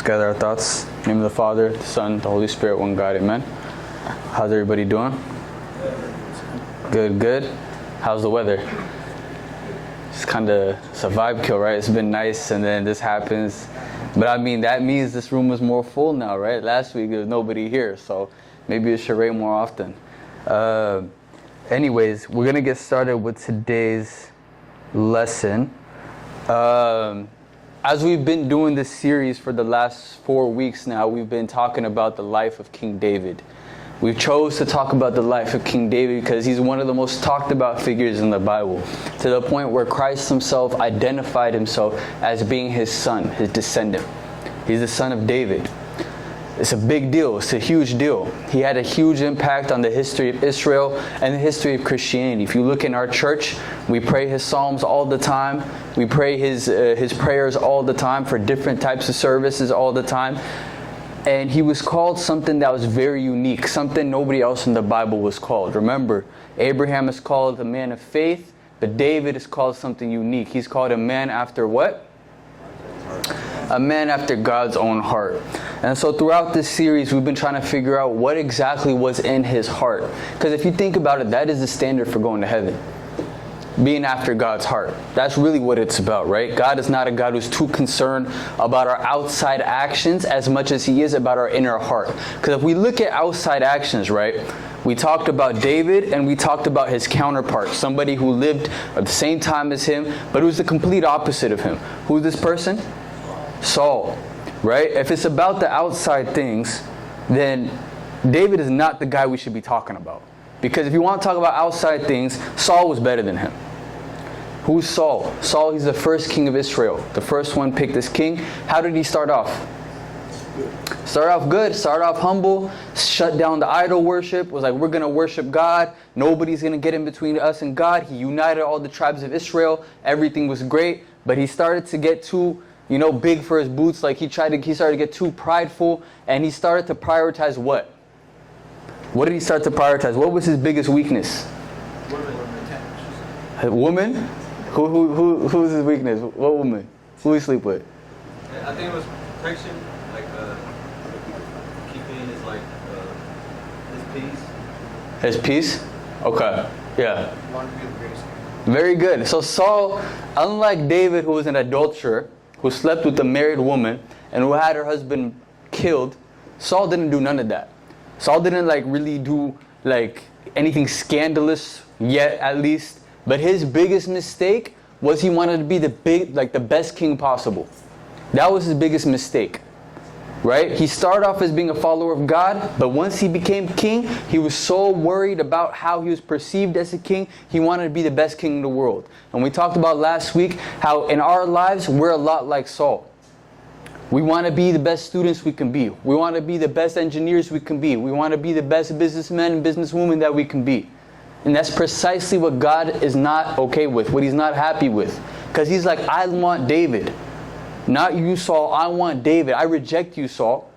Let's gather our thoughts. In the name of the Father, the Son, the Holy Spirit, one God, amen. How's everybody doing? Good, good. How's the weather? It's kind of, it's a vibe kill, right? It's been nice, and then this happens. But I mean, that means this room is more full now, right? Last week there was nobody here, so maybe it should rain more often. Anyways, we're going to get started with today's lesson. As we've been doing this series for the last 4 weeks now, we've been talking about the life of King David. We've chose to talk about the life of King David because he's one of the most talked about figures in the Bible, to the point where Christ himself identified himself as being his son, his descendant. He's the son of David. It's a big deal. It's a huge deal. He had a huge impact on the history of Israel and the history of Christianity. If you look in our church, we pray his psalms all the time. We pray his prayers all the time for different types of services all the time. And he was called something that was very unique, something nobody else in the Bible was called. Remember, Abraham is called a man of faith, but David is called something unique. He's called a man after what? A man after God's own heart. And so throughout this series, we've been trying to figure out what exactly was in his heart. Because if you think about it, that is the standard for going to heaven. Being after God's heart. That's really what it's about, right? God is not a God who's too concerned about our outside actions as much as he is about our inner heart. Because if we look at outside actions, right, we talked about David and we talked about his counterpart, somebody who lived at the same time as him, but who's the complete opposite of him. Who's this person? Saul, right? If it's about the outside things, then David is not the guy we should be talking about. Because if you want to talk about outside things, Saul was better than him. Who's Saul? Saul, he's the first king of Israel. The first one picked as king. How did he start off? Start off good, start off humble, shut down the idol worship, was like, we're going to worship God. Nobody's going to get in between us and God. He united all the tribes of Israel. Everything was great. But he started to get too, big for his boots. Like he started to get too prideful, and he started to prioritize what? What did he start to prioritize? What was his biggest weakness? Woman? Who's his weakness? What woman? Who he sleep with? I think it was protection, like keeping his peace. His peace? Okay. Yeah. Very good. So Saul, unlike David, who was an adulterer, who slept with a married woman, and who had her husband killed, Saul didn't do none of that. Saul didn't really do anything scandalous yet, at least. But his biggest mistake was he wanted to be the best king possible. That was his biggest mistake, right? He started off as being a follower of God, but once he became king, he was so worried about how he was perceived as a king. He wanted to be the best king in the world. And we talked about last week how in our lives we're a lot like Saul. We want to be the best students we can be. We want to be the best engineers we can be. We want to be the best businessmen and businesswomen that we can be. And that's precisely what God is not okay with, what he's not happy with. Because he's like, I want David. Not you, Saul. I want David. I reject you, Saul.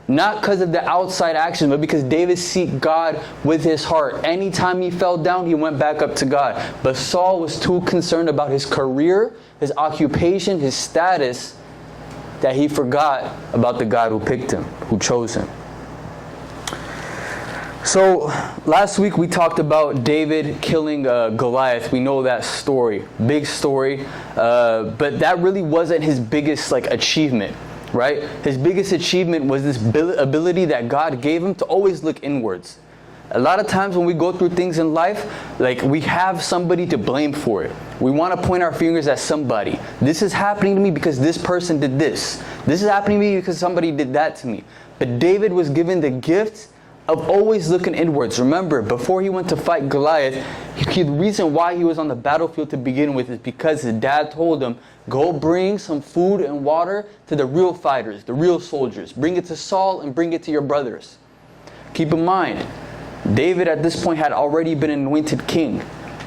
Not because of the outside action, but because David seeked God with his heart. Anytime he fell down, he went back up to God. But Saul was too concerned about his career, his occupation, his status, that he forgot about the God who picked him, who chose him. So last week we talked about David killing Goliath. We know that story, big story, but that really wasn't his biggest achievement, right? His biggest achievement was this ability that God gave him to always look inwards. A lot of times when we go through things in life, we have somebody to blame for it. We want to point our fingers at somebody. This is happening to me because this person did this. This is happening to me because somebody did that to me. But David was given the gift of always looking inwards. Remember, before he went to fight Goliath, the reason why he was on the battlefield to begin with is because his dad told him, go bring some food and water to the real fighters, the real soldiers. Bring it to Saul and bring it to your brothers. Keep in mind, David at this point had already been anointed king.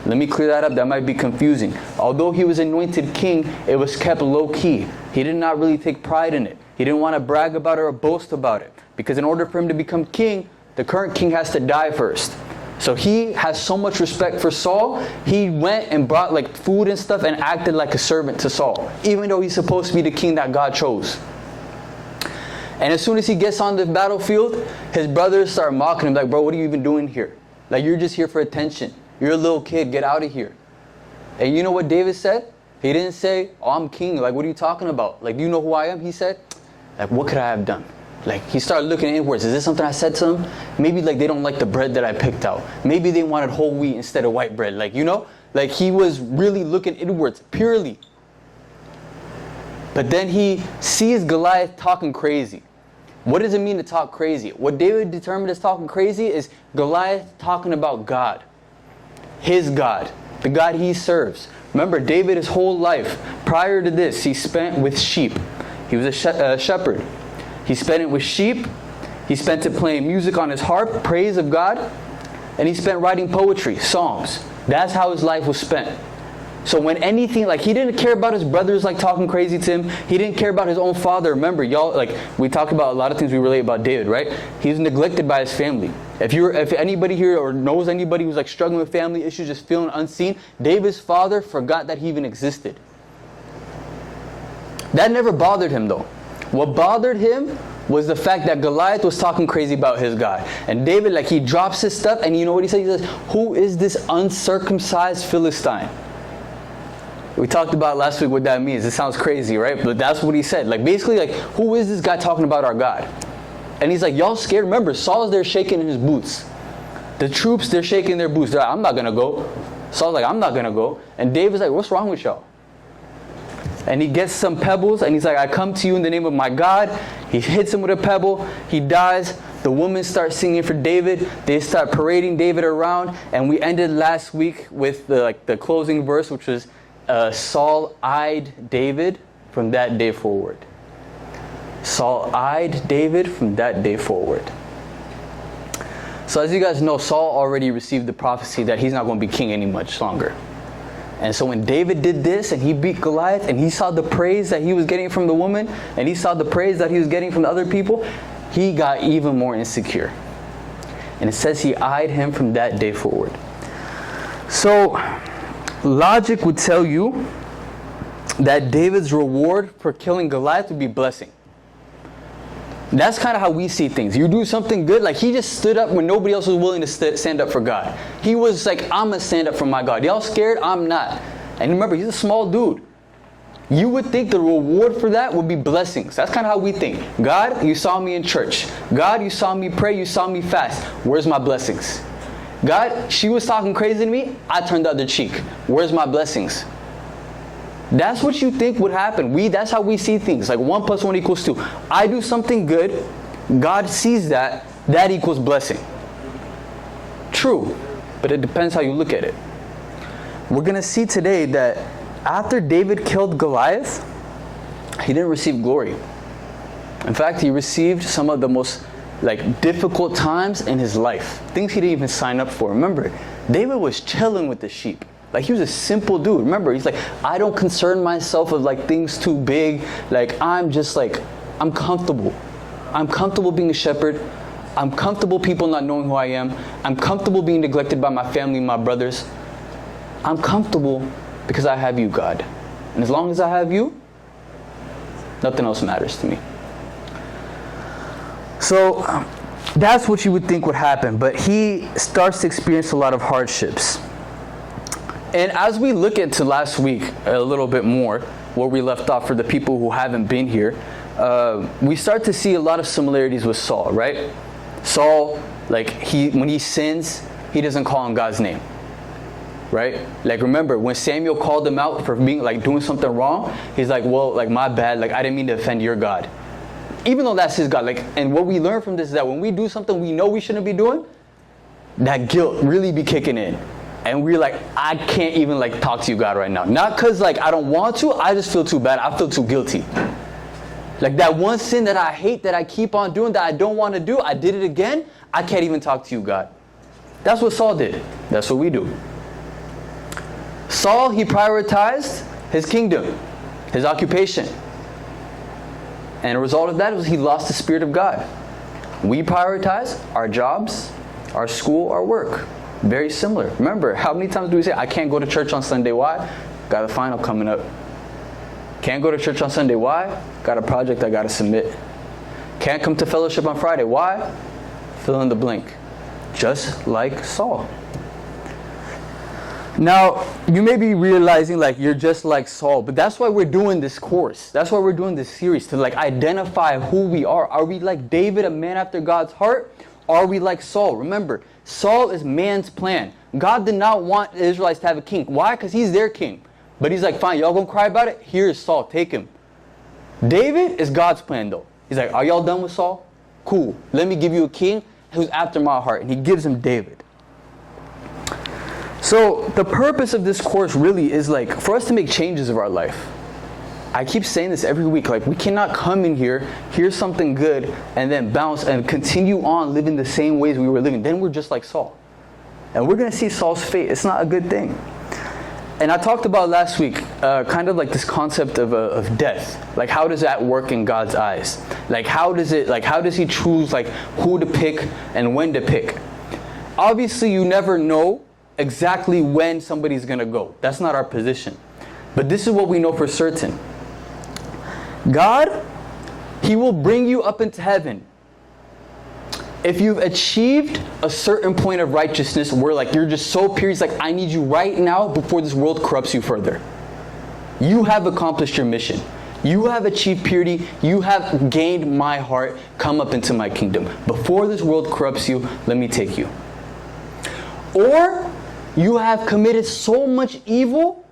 Let me clear that up. That might be confusing. Although he was anointed king, it was kept low-key. He did not really take pride in it. He didn't want to brag about it or boast about it. Because in order for him to become king, the current king has to die first. So he has so much respect for Saul, he went and brought food and stuff and acted like a servant to Saul, even though he's supposed to be the king that God chose. And as soon as he gets on the battlefield, his brothers start mocking him like, bro, what are you even doing here? Like, you're just here for attention. You're a little kid. Get out of here. And you know what David said? He didn't say, oh, I'm king. Like, what are you talking about? Like, do you know who I am? He said, like, what could I have done? Like, he started looking inwards. Is this something I said to them? Maybe, like, they don't like the bread that I picked out. Maybe they wanted whole wheat instead of white bread. Like, you know? Like, he was really looking inwards, purely. But then he sees Goliath talking crazy. What does it mean to talk crazy? What David determined as talking crazy is Goliath talking about God. His God. The God he serves. Remember, David, his whole life, prior to this, he spent with sheep. He was a shepherd. He spent it with sheep. He spent it playing music on his harp, praise of God. And he spent writing poetry, songs. That's how his life was spent. So when anything, like, he didn't care about his brothers, like, talking crazy to him. He didn't care about his own father. Remember, y'all, like, we talk about a lot of things we relate about David, right? He was neglected by his family. If anybody here or knows anybody who's, like, struggling with family issues, just feeling unseen, David's father forgot that he even existed. That never bothered him, though. What bothered him was the fact that Goliath was talking crazy about his God. And David, like, he drops his stuff, and you know what he says? He says, who is this uncircumcised Philistine? We talked about last week what that means. It sounds crazy, right? But that's what he said. Like, basically, like, who is this guy talking about our God? And he's like, y'all scared? Remember, Saul's there shaking in his boots. The troops, they're shaking their boots. They're like, I'm not going to go. Saul's like, I'm not going to go. And David's like, what's wrong with y'all? And he gets some pebbles, and he's like, I come to you in the name of my God. He hits him with a pebble. He dies. The women start singing for David. They start parading David around. And we ended last week with the closing verse, which was, Saul eyed David from that day forward. Saul eyed David from that day forward. So as you guys know, Saul already received the prophecy that he's not going to be king any much longer. And so when David did this and he beat Goliath and he saw the praise that he was getting from the woman and he saw the praise that he was getting from the other people, he got even more insecure. And it says he eyed him from that day forward. So logic would tell you that David's reward for killing Goliath would be blessing. That's kind of how we see things. You do something good, like he just stood up when nobody else was willing to stand up for God. He was like, I'm going to stand up for my God. Y'all scared? I'm not. And remember, he's a small dude. You would think the reward for that would be blessings. That's kind of how we think. God, you saw me in church. God, you saw me pray. You saw me fast. Where's my blessings? God, she was talking crazy to me. I turned the other cheek. Where's my blessings? That's what you think would happen. That's how we see things. Like 1 + 1 = 2. I do something good. God sees that. That equals blessing. True. But it depends how you look at it. We're going to see today that after David killed Goliath, he didn't receive glory. In fact, he received some of the most difficult times in his life. Things he didn't even sign up for. Remember, David was chilling with the sheep. Like, he was a simple dude. Remember, he's like, I don't concern myself with things too big. I'm just I'm comfortable. I'm comfortable being a shepherd. I'm comfortable people not knowing who I am. I'm comfortable being neglected by my family and my brothers. I'm comfortable because I have you, God. And as long as I have you, nothing else matters to me. So that's what you would think would happen. But he starts to experience a lot of hardships. And as we look into last week a little bit more, where we left off for the people who haven't been here, we start to see a lot of similarities with Saul, right? Saul, when he sins, he doesn't call on God's name, right? Remember, when Samuel called him out for being doing something wrong, he's like, well, my bad, I didn't mean to offend your God. Even though that's his God, and what we learn from this is that when we do something we know we shouldn't be doing, that guilt really be kicking in. And we're like, I can't even talk to you, God, right now. Not because I don't want to, I just feel too bad. I feel too guilty. That one sin that I hate, that I keep on doing, that I don't want to do, I did it again. I can't even talk to you, God. That's what Saul did. That's what we do. Saul, he prioritized his kingdom, his occupation. And a result of that was he lost the Spirit of God. We prioritize our jobs, our school, our work. Very similar. Remember, how many times do we say, I can't go to church on Sunday? Why? Got a final coming up. Can't go to church on Sunday. Why? Got a project I got to submit. Can't come to fellowship on Friday. Why? Fill in the blank. Just like Saul. Now, you may be realizing like you're just like Saul, but that's why we're doing this course. That's why we're doing this series, to like identify who we are. Are we like David, a man after God's heart? Are we like Saul? Remember, Saul is man's plan. God did not want the Israelites to have a king. Why? Because he's their king. But he's like, fine, y'all gonna cry about it? Here's Saul, take him. David is God's plan though. He's like, are y'all done with Saul? Cool. Let me give you a king who's after my heart. And he gives him David. So the purpose of this course really is like for us to make changes of our life. I keep saying this every week, like we cannot come in here, hear something good, and then bounce and continue on living the same ways we were living. Then we're just like Saul. And we're going to see Saul's fate. It's not a good thing. And I talked about last week, kind of like this concept of death. Like how does that work in God's eyes? Like how does he choose like who to pick and when to pick? Obviously you never know exactly when somebody's going to go. That's not our position. But this is what we know for certain. God, He will bring you up into heaven if you've achieved a certain point of righteousness where like you're just so pure. He's like, I need you right now before this world corrupts you further. You have accomplished your mission. You have achieved purity. You have gained my heart. Come up into my kingdom. Before this world corrupts you, let me take you. Or you have committed so much evil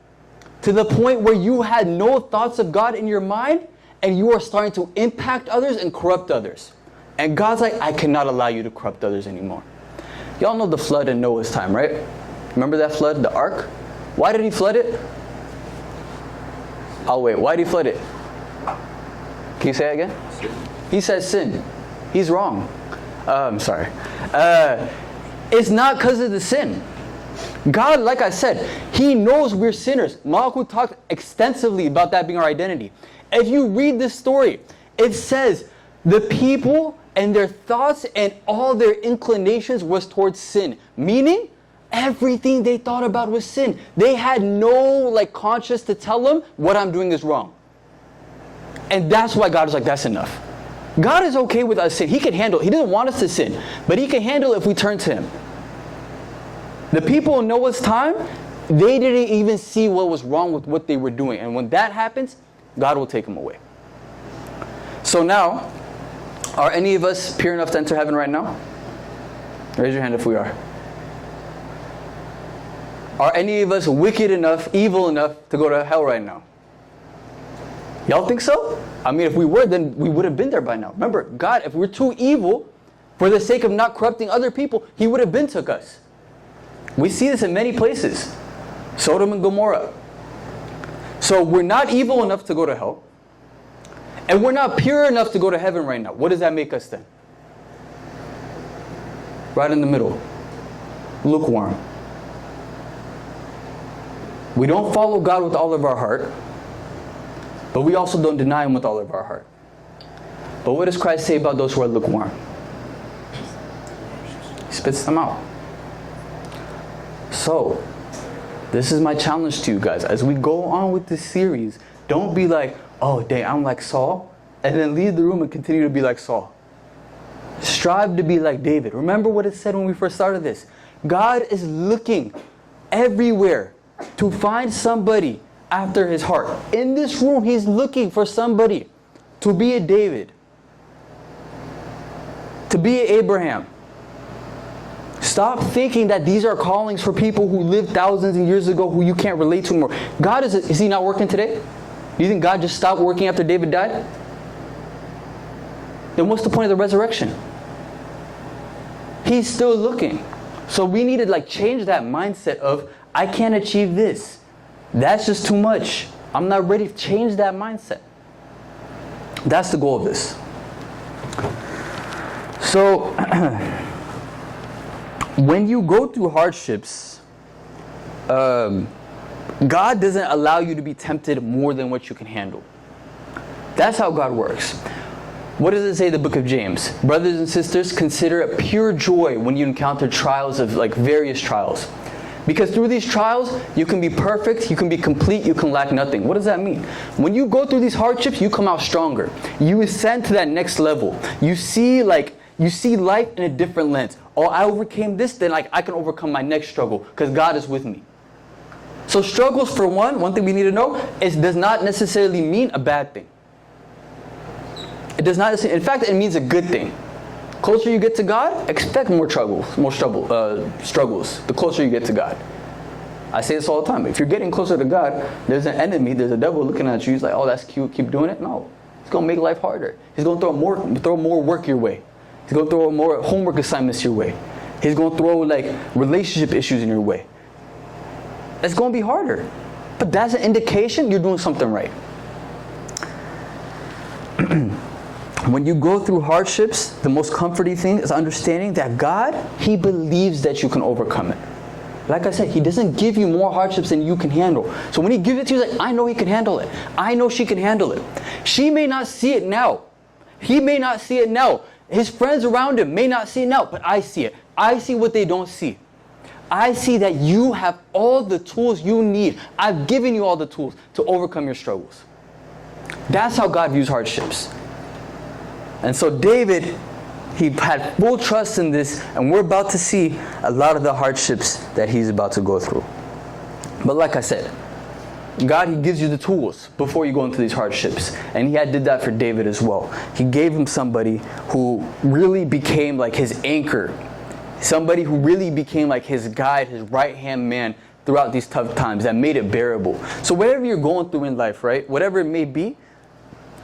to the point where you had no thoughts of God in your mind and you are starting to impact others and corrupt others. And God's like, I cannot allow you to corrupt others anymore. Y'all know the flood in Noah's time, right? Remember that flood, the ark? Why did he flood it? I'll wait. Why did he flood it? Can you say it again? He says sin. He's wrong. I'm sorry. It's not because of the sin. God, like I said, He knows we're sinners. Malakut talked extensively about that being our identity. If you read this story, it says the people and their thoughts and all their inclinations was towards sin. Meaning, everything they thought about was sin. They had no like conscience to tell them what I'm doing is wrong. And that's why God is like, that's enough. God is okay with us sin. He can handle it. He doesn't want us to sin, but He can handle it if we turn to Him. The people in Noah's time, they didn't even see what was wrong with what they were doing. And when that happens, God will take them away. So now, are any of us pure enough to enter heaven right now? Raise your hand if we are. Are any of us wicked enough, evil enough to go to hell right now? Y'all think so? I mean, if we were, then we would have been there by now. Remember, God, if we're too evil, for the sake of not corrupting other people, He would have been took us. We see this in many places. Sodom and Gomorrah. So we're not evil enough to go to hell. And we're not pure enough to go to heaven right now. What does that make us then? Right in the middle. Lukewarm. We don't follow God with all of our heart. But we also don't deny Him with all of our heart. But what does Christ say about those who are lukewarm? He spits them out. So, this is my challenge to you guys. As we go on with this series, don't be like, oh dang, I'm like Saul, and then leave the room and continue to be like Saul. Strive to be like David. Remember what it said when we first started this. God is looking everywhere to find somebody after His heart. In this room, He's looking for somebody to be a David, to be an Abraham. Stop thinking that these are callings for people who lived thousands of years ago who you can't relate to anymore. God is He not working today? Do you think God just stopped working after David died? Then what's the point of the resurrection? He's still looking. So we need to like change that mindset of, I can't achieve this. That's just too much. I'm not ready to change that mindset. That's the goal of this. So, when you go through hardships, God doesn't allow you to be tempted more than what you can handle. That's how God works. What does it say in the book of James? Brothers and sisters, consider it pure joy when you encounter trials of like various trials. Because through these trials, you can be perfect, you can be complete, you can lack nothing. What does that mean? When you go through these hardships, you come out stronger. You ascend to that next level. You see life in a different lens. Oh, I overcame this, then I can overcome my next struggle because God is with me. So struggles, for one thing we need to know, does not necessarily mean a bad thing. It does not. In fact, it means a good thing. Closer you get to God, expect more struggles. The closer you get to God. I say this all the time. If you're getting closer to God, there's an enemy, there's a devil looking at you. He's like, oh, that's cute. Keep doing it. No, he's gonna make life harder. He's gonna throw more work your way. He's gonna throw more homework assignments your way. He's gonna throw relationship issues in your way. It's gonna be harder, but that's an indication you're doing something right. When you go through hardships, the most comforting thing is understanding that God, He believes that you can overcome it. Like I said, He doesn't give you more hardships than you can handle. So when He gives it to you, He's like, I know he can handle it. I know she can handle it. She may not see it now. He may not see it now. His friends around him may not see it now, but I see it. I see what they don't see. I see that you have all the tools you need. I've given you all the tools to overcome your struggles. That's how God views hardships. And so David, he had full trust in this, and we're about to see a lot of the hardships that he's about to go through. But like I said, God, He gives you the tools before you go into these hardships. And He did that for David as well. He gave him somebody who really became like his anchor. Somebody who really became like his guide, his right-hand man throughout these tough times that made it bearable. So whatever you're going through in life, right, whatever it may be,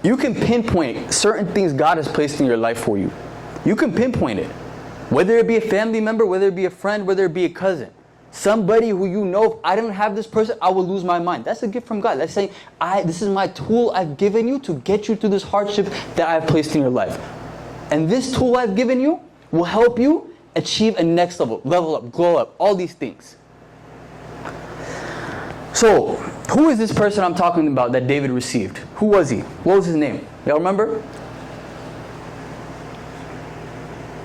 you can pinpoint certain things God has placed in your life for you. You can pinpoint it. Whether it be a family member, whether it be a friend, whether it be a cousin. Somebody who you know, if I didn't have this person, I would lose my mind. That's a gift from God. That's saying, this is my tool I've given you to get you through this hardship that I've placed in your life. And this tool I've given you will help you achieve a next level up, glow up, all these things. So, who is this person I'm talking about that David received? Who was he? What was his name? Y'all remember?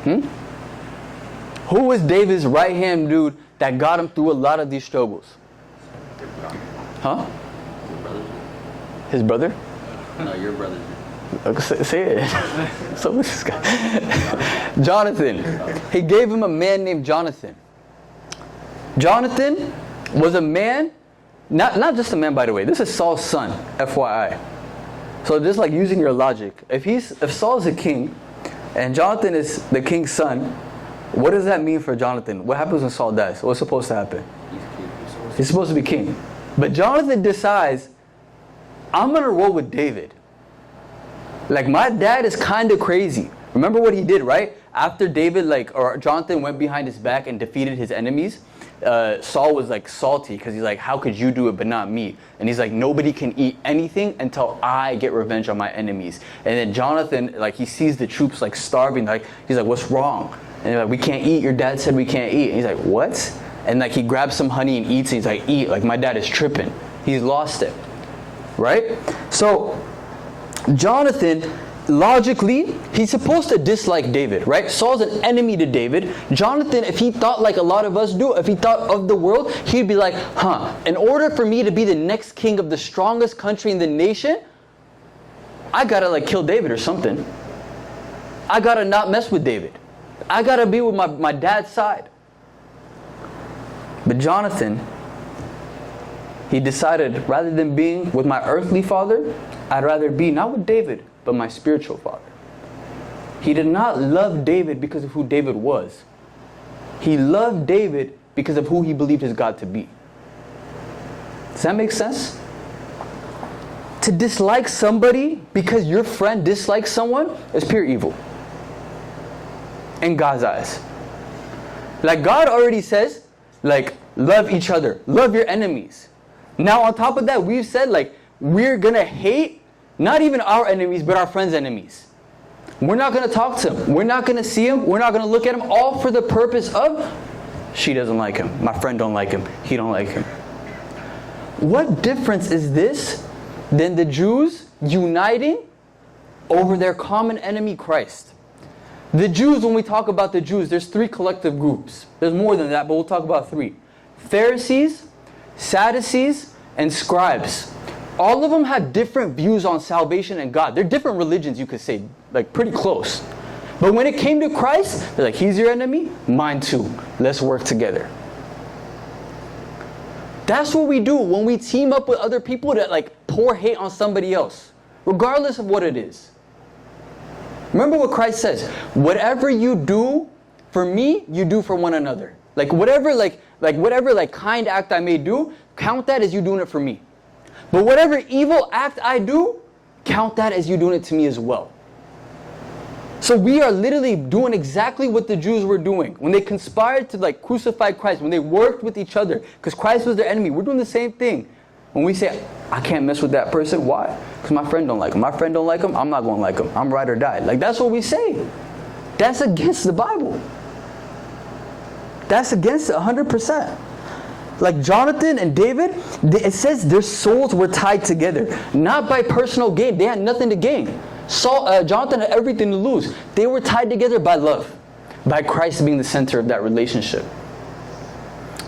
Who was David's right-hand dude that got him through a lot of these struggles? Huh? His brother? No, your brother. Say it. So what's this guy? Jonathan. He gave him a man named Jonathan. Jonathan was a man, not just a man, by the way. This is Saul's son, FYI. So just like using your logic. If Saul's a king and Jonathan is the king's son, what does that mean for Jonathan? What happens when Saul dies? What's supposed to happen? He's supposed to be king. But Jonathan decides, I'm going to roll with David. Like, my dad is kind of crazy. Remember what he did, right? After Jonathan went behind his back and defeated his enemies, Saul was salty because he's like, how could you do it but not me? And he's like, nobody can eat anything until I get revenge on my enemies. And then Jonathan, he sees the troops starving. He's like, what's wrong? And they're like, we can't eat. Your dad said we can't eat. And he's like, what? And he grabs some honey and eats. And he's like, eat. My dad is tripping. He's lost it. Right? So Jonathan, logically, he's supposed to dislike David, right? Saul's an enemy to David. Jonathan, if he thought like a lot of us do, if he thought of the world, he'd be like, in order for me to be the next king of the strongest country in the nation, I gotta kill David or something. I gotta not mess with David. I gotta be with my dad's side. But Jonathan, he decided, rather than being with my earthly father, I'd rather be not with David, but my spiritual father. He did not love David because of who David was. He loved David because of who he believed his God to be. Does that make sense? To dislike somebody because your friend dislikes someone is pure evil. In God's eyes. God already says, love each other. Love your enemies. Now on top of that, we've said we're going to hate not even our enemies, but our friends' enemies. We're not going to talk to him. We're not going to see him. We're not going to look at him. All for the purpose of, she doesn't like him. My friend don't like him. He don't like him. What difference is this than the Jews uniting over their common enemy, Christ? The Jews, when we talk about the Jews, there's three collective groups. There's more than that, but we'll talk about three. Pharisees, Sadducees, and scribes. All of them had different views on salvation and God. They're different religions, you could say, like pretty close. But when it came to Christ, they're like, he's your enemy, mine too. Let's work together. That's what we do when we team up with other people that like pour hate on somebody else, regardless of what it is. Remember what Christ says, whatever you do for me, you do for one another. Like whatever kind act I may do, count that as you doing it for me. But whatever evil act I do, count that as you doing it to me as well. So we are literally doing exactly what the Jews were doing. When they conspired to like crucify Christ, when they worked with each other, because Christ was their enemy, we're doing the same thing. When we say, I can't mess with that person, why? Because my friend don't like him. My friend don't like him, I'm not going to like him. I'm ride or die. Like that's what we say. That's against the Bible. That's against it 100%. Like Jonathan and David, it says their souls were tied together. Not by personal gain. They had nothing to gain. Jonathan had everything to lose. They were tied together by love. By Christ being the center of that relationship.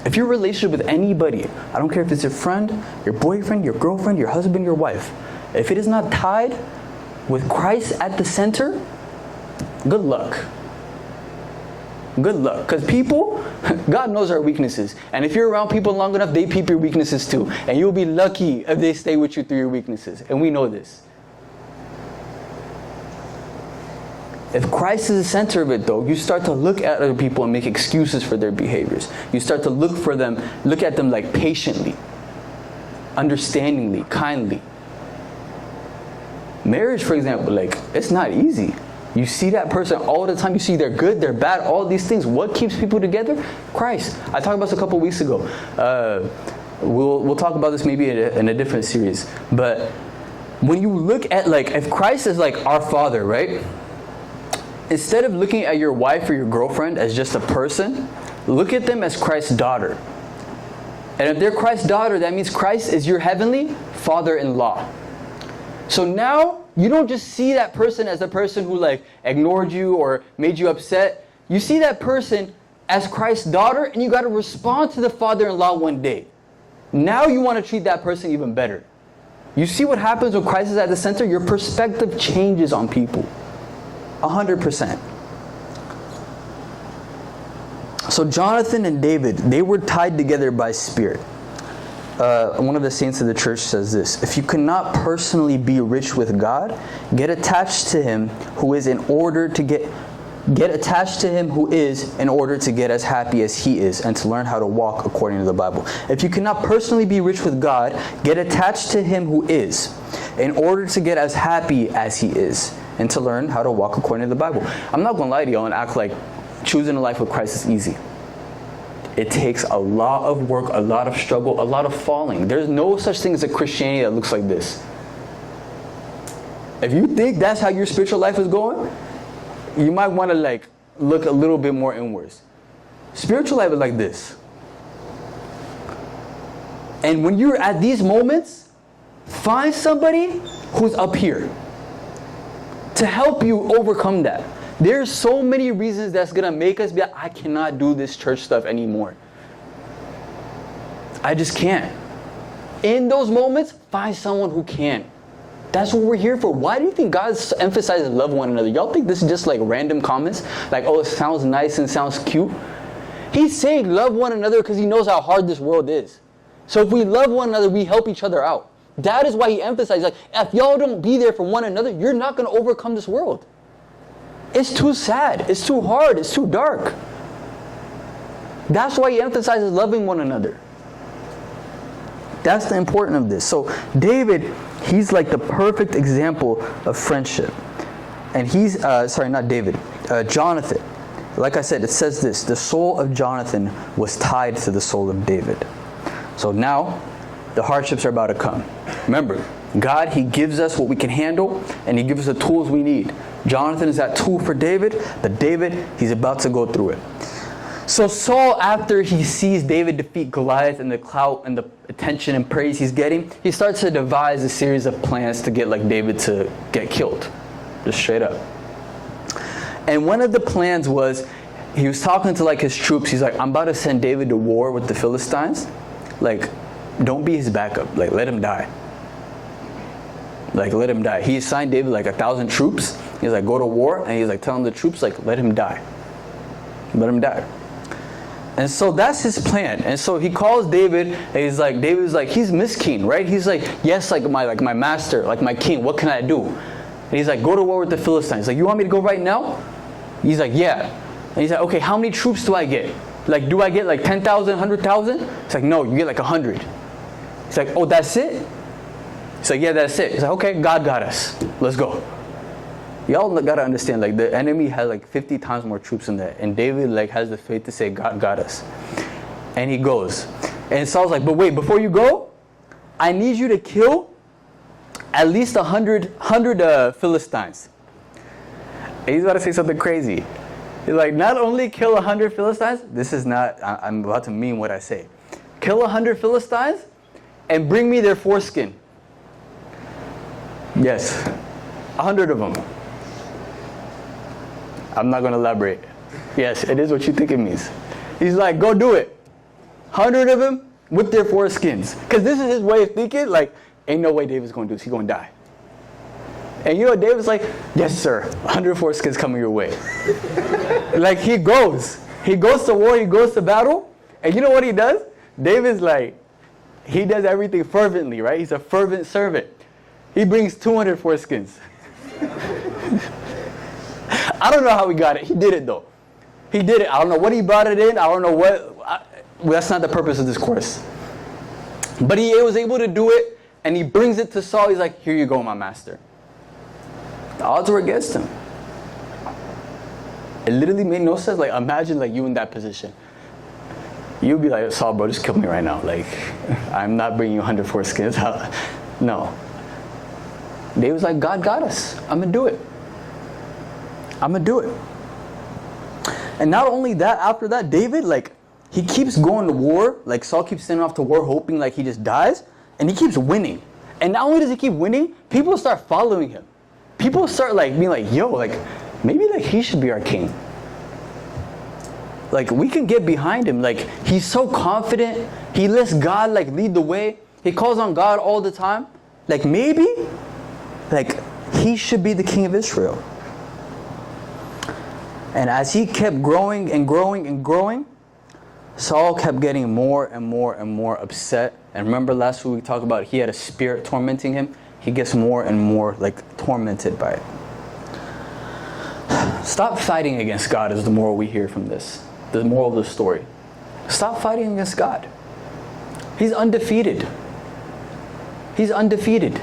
If your relationship with anybody, I don't care if it's your friend, your boyfriend, your girlfriend, your husband, your wife, if it is not tied with Christ at the center, good luck. Good luck. Because people, God knows our weaknesses. And if you're around people long enough, they peep your weaknesses too. And you'll be lucky if they stay with you through your weaknesses. And we know this. If Christ is the center of it though, you start to look at other people and make excuses for their behaviors. You start to look at them like patiently, understandingly, kindly. Marriage, for example, like it's not easy. You see that person all the time. You see they're good, they're bad, all these things. What keeps people together? Christ. I talked about this a couple weeks ago. We'll talk about this maybe in a different series. But when you look at like, if Christ is like our Father, right? Instead of looking at your wife or your girlfriend as just a person, look at them as Christ's daughter. And if they're Christ's daughter, that means Christ is your heavenly father-in-law. So now, you don't just see that person as a person who like ignored you or made you upset. You see that person as Christ's daughter, and you got to respond to the father-in-law one day. Now you want to treat that person even better. You see what happens when Christ is at the center? Your perspective changes on people. 100%. So Jonathan and David, they were tied together by spirit. One of the saints of the church says this: if you cannot personally be rich with God, get attached to Him who is in order to get attached to Him who is in order to get as happy as He is and to learn how to walk according to the Bible. If you cannot personally be rich with God, get attached to Him who is in order to get as happy as He is and to learn how to walk according to the Bible. I'm not going to lie to y'all and act like choosing a life with Christ is easy. It takes a lot of work, a lot of struggle, a lot of falling. There's no such thing as a Christianity that looks like this. If you think that's how your spiritual life is going, you might want to like look a little bit more inwards. Spiritual life is like this. And when you're at these moments, find somebody who's up here to help you overcome that. There's so many reasons that's going to make us be like, I cannot do this church stuff anymore. I just can't. In those moments, find someone who can. That's what we're here for. Why do you think God emphasizes love one another? Y'all think this is just like random comments? Like, oh, it sounds nice and sounds cute? He's saying love one another because He knows how hard this world is. So if we love one another, we help each other out. That is why He emphasizes, like, if y'all don't be there for one another, you're not going to overcome this world. It's too sad. It's too hard. It's too dark. That's why He emphasizes loving one another. That's the importance of this. So David, he's like the perfect example of friendship. And he's, Jonathan. Like I said, it says this: the soul of Jonathan was tied to the soul of David. So now, the hardships are about to come. Remember, God, He gives us what we can handle, and He gives us the tools we need. Jonathan is that tool for David, but David, he's about to go through it. So Saul, after he sees David defeat Goliath and the clout and the attention and praise he's getting, he starts to devise a series of plans to get like David to get killed. Just straight up. And one of the plans was, he was talking to like his troops. He's like, I'm about to send David to war with the Philistines. Like, don't be his backup. Like, let him die. Like, let him die. He assigned David like 1,000 troops. He's like, go to war. And he's like telling the troops, like, let him die. Let him die. And so that's his plan. And so he calls David, and he's like, David's like, he's miskin, right? He's like, yes, like my master, like my king, what can I do? And he's like, go to war with the Philistines. He's like, you want me to go right now? He's like, yeah. And he's like, okay, how many troops do I get? Like, do I get like 10,000, 100,000? It's like, no, you get like 100. He's like, oh, that's it? He's like, yeah, that's it. He's like, okay, God got us. Let's go. Y'all gotta understand, like, the enemy has like 50 times more troops than that. And David like has the faith to say, God got us. And he goes. And Saul's like, but wait, before you go, I need you to kill at least 100 Philistines. And he's about to say something crazy. He's like, not only kill 100 Philistines, this is not, I'm about to mean what I say. Kill 100 Philistines and bring me their foreskin. Yes, 100 of them. I'm not going to elaborate. Yes, it is what you think it means. He's like, go do it. 100 of them with their foreskins. Because this is his way of thinking, like, ain't no way David's going to do this. He's going to die. And you know, David's like, yes, sir. 100 foreskins coming your way. Like, he goes. He goes to war. He goes to battle. And you know what he does? David's like, he does everything fervently, right? He's a fervent servant. He brings 200 foreskins. I don't know how he got it. He did it, though. He did it. I don't know what he brought it in. I don't know what. That's not the purpose of this course. But he was able to do it, and he brings it to Saul. He's like, here you go, my master. The odds were against him. It literally made no sense. Like, imagine like you in that position. You'd be like, Saul, bro, just kill me right now. Like, I'm not bringing you 100 foreskins. No. David's like, God got us. I'm going to do it. I'm going to do it. And not only that, after that, David, like, he keeps going to war. Like, Saul keeps sending off to war hoping like he just dies. And he keeps winning. And not only does he keep winning, people start following him. People start like being like, yo, like, maybe like he should be our king. Like, we can get behind him. Like, he's so confident. He lets God like lead the way. He calls on God all the time. Like, maybe like he should be the king of Israel. And as he kept growing and growing and growing, Saul kept getting more and more and more upset. And remember last week we talked about he had a spirit tormenting him. He gets more and more like tormented by it. Stop fighting against God is the moral we hear from this. The moral of the story. Stop fighting against God. He's undefeated. He's undefeated.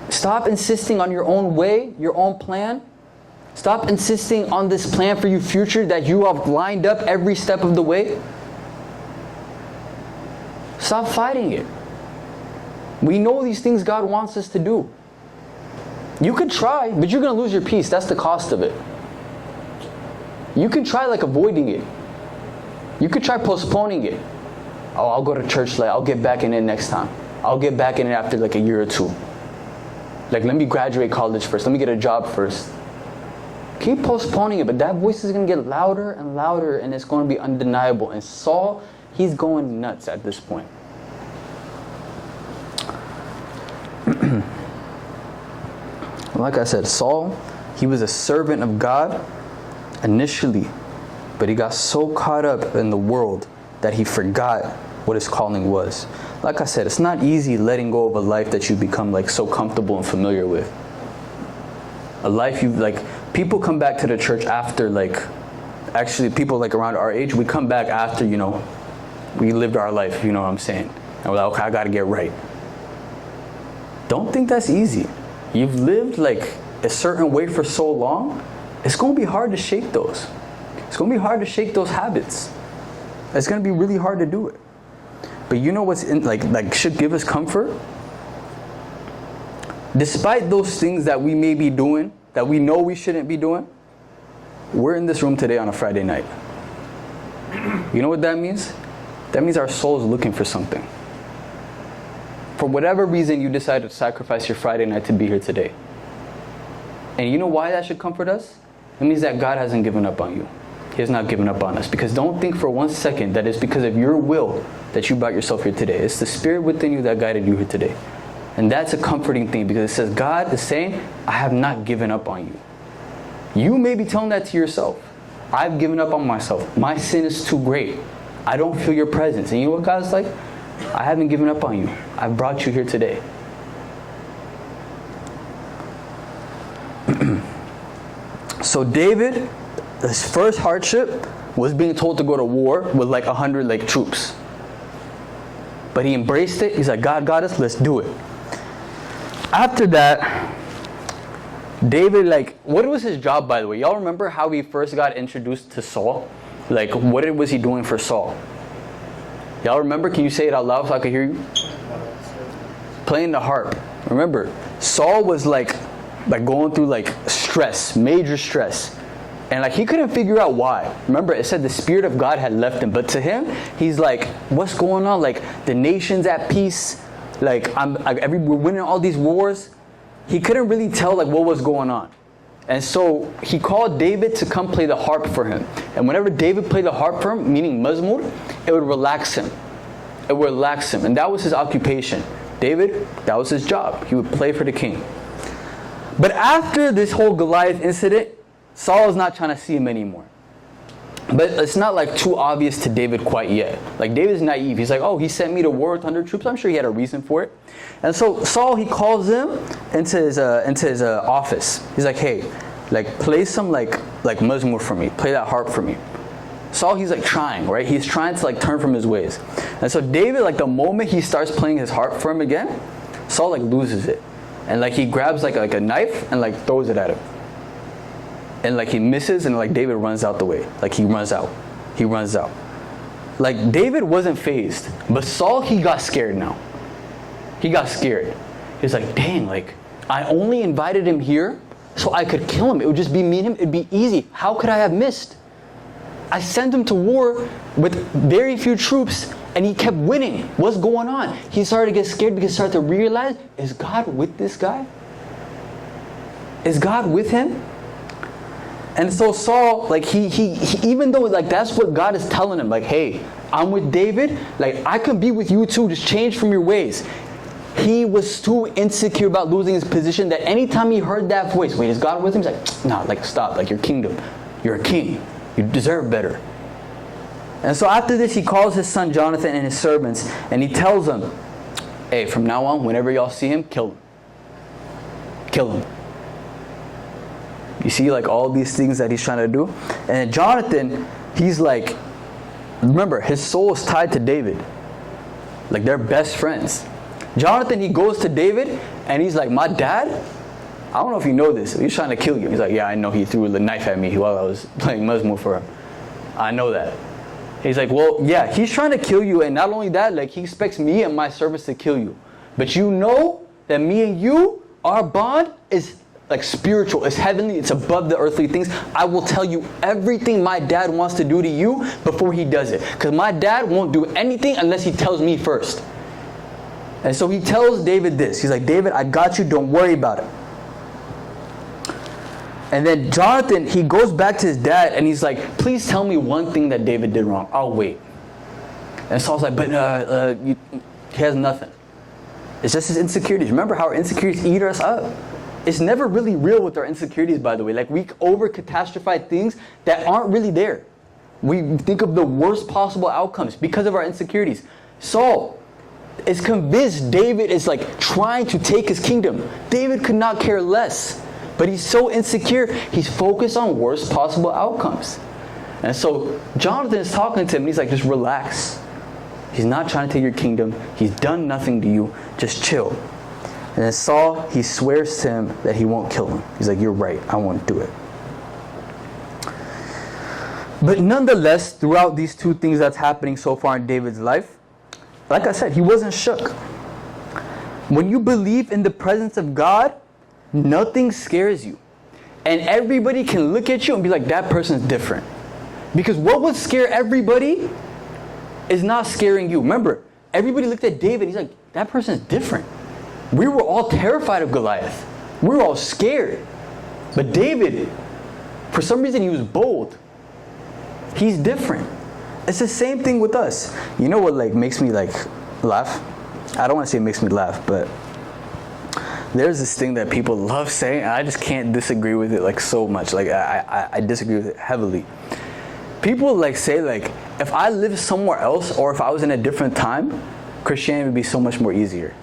Stop insisting on your own way, your own plan. Stop insisting on this plan for your future that you have lined up every step of the way. Stop fighting it. We know these things God wants us to do. You can try, but you're going to lose your peace. That's the cost of it. You can try like avoiding it. You could try postponing it. Oh, I'll go to church late. I'll get back in it next time. I'll get back in it after like a year or two. Like, let me graduate college first. Let me get a job first. Keep postponing it, but that voice is going to get louder and louder, and it's going to be undeniable. And Saul, he's going nuts at this point. Like I said, Saul, he was a servant of God initially, but he got so caught up in the world that he forgot what his calling was. Like I said, it's not easy letting go of a life that you become like so comfortable and familiar with. A life you like, people come back to the church after like, actually people like around our age, we come back after, you know, we lived our life, you know what I'm saying? And we're like, okay, I gotta get right. Don't think that's easy. You've lived like a certain way for so long, it's gonna be hard to shake those. It's gonna be hard to shake those habits. It's gonna be really hard to do it. But you know what's in like should give us comfort? Despite those things that we may be doing, that we know we shouldn't be doing, we're in this room today on a Friday night. You know what that means? That means our soul is looking for something. For whatever reason you decided to sacrifice your Friday night to be here today. And you know why that should comfort us? It means that God hasn't given up on you. He has not given up on us. Because don't think for 1 second that it's because of your will that you brought yourself here today. It's the Spirit within you that guided you here today. And that's a comforting thing, because it says God is saying, I have not given up on you. You may be telling that to yourself. I've given up on myself. My sin is too great. I don't feel your presence. And you know what God's like? I haven't given up on you. I've brought you here today. So David, his first hardship was being told to go to war with like 100 troops. But he embraced it. He's like, God got us, let's do it. After that, David, what was his job, by the way? Y'all remember how he first got introduced to Saul? What was he doing for Saul? Y'all remember? Can you say it out loud so I can hear you? Playing the harp. Remember, Saul was like going through stress, major stress. And he couldn't figure out why. Remember, it said the Spirit of God had left him. But to him, he's like, what's going on? The nation's at peace. We're winning all these wars. He couldn't really tell what was going on. And so he called David to come play the harp for him. And whenever David played the harp for him, meaning mazmur, it would relax him. It would relax him. And that was his occupation. David, that was his job. He would play for the king. But after this whole Goliath incident, Saul is not trying to see him anymore. But it's not too obvious to David quite yet. David's naive. He's like, oh, he sent me to war with 100 troops. I'm sure he had a reason for it. And so Saul, he calls him into his office. He's like, hey, play some mazmur for me. Play that harp for me. Saul, he's trying, right? He's trying to turn from his ways. And so David, the moment he starts playing his harp for him again, Saul loses it. And he grabs a knife and throws it at him. And he misses, and David runs out the way. He runs out. He runs out. David wasn't fazed, but Saul, he got scared now. He got scared. He's like, dang, I only invited him here so I could kill him. It would just be me and him. It'd be easy. How could I have missed? I sent him to war with very few troops, and he kept winning. What's going on? He started to get scared because he started to realize, is God with this guy? Is God with him? And so Saul, he even though that's what God is telling him, hey, I'm with David, I can be with you too, just change from your ways. He was too insecure about losing his position that anytime he heard that voice, wait, is God with him? He's like, nah, stop, your kingdom. You're a king. You deserve better. And so after this, he calls his son Jonathan and his servants, and he tells them, hey, from now on, whenever y'all see him, kill him. Kill him. You see, all these things that he's trying to do. And Jonathan, he's remember, his soul is tied to David. They're best friends. Jonathan, he goes to David, and he's like, my dad, I don't know if you know this, he's trying to kill you. He's like, yeah, I know, he threw the knife at me while I was playing mazmur for him. I know that. He's like, well, yeah, he's trying to kill you, and not only that, he expects me and my servants to kill you. But you know that me and you, our bond is spiritual, it's heavenly, it's above the earthly things. I will tell you everything my dad wants to do to you before he does it. Because my dad won't do anything unless he tells me first. And so he tells David this. He's like, David, I got you, don't worry about it. And then Jonathan, he goes back to his dad and he's like, please tell me one thing that David did wrong. I'll wait. And Saul's like, but he has nothing. It's just his insecurities. Remember how our insecurities eat us up? It's never really real with our insecurities, by the way. We over-catastrophize things that aren't really there. We think of the worst possible outcomes because of our insecurities. Saul is convinced David is trying to take his kingdom. David could not care less. But he's so insecure, he's focused on worst possible outcomes. And so Jonathan is talking to him, and he's like, just relax. He's not trying to take your kingdom. He's done nothing to you. Just chill. And then Saul, he swears to him that he won't kill him. He's like, you're right, I won't do it. But nonetheless, throughout these two things that's happening so far in David's life, like I said, he wasn't shook. When you believe in the presence of God, nothing scares you. And everybody can look at you and be like, that person's different. Because what would scare everybody is not scaring you. Remember, everybody looked at David, he's like, that person's different. We were all terrified of Goliath. We were all scared. But David, for some reason, he was bold. He's different. It's the same thing with us. You know what like makes me like laugh? I don't want to say it makes me laugh, but there's this thing that people love saying, and I just can't disagree with it like so much. Like I disagree with it heavily. People like say like, if I lived somewhere else or if I was in a different time, Christianity would be so much more easier.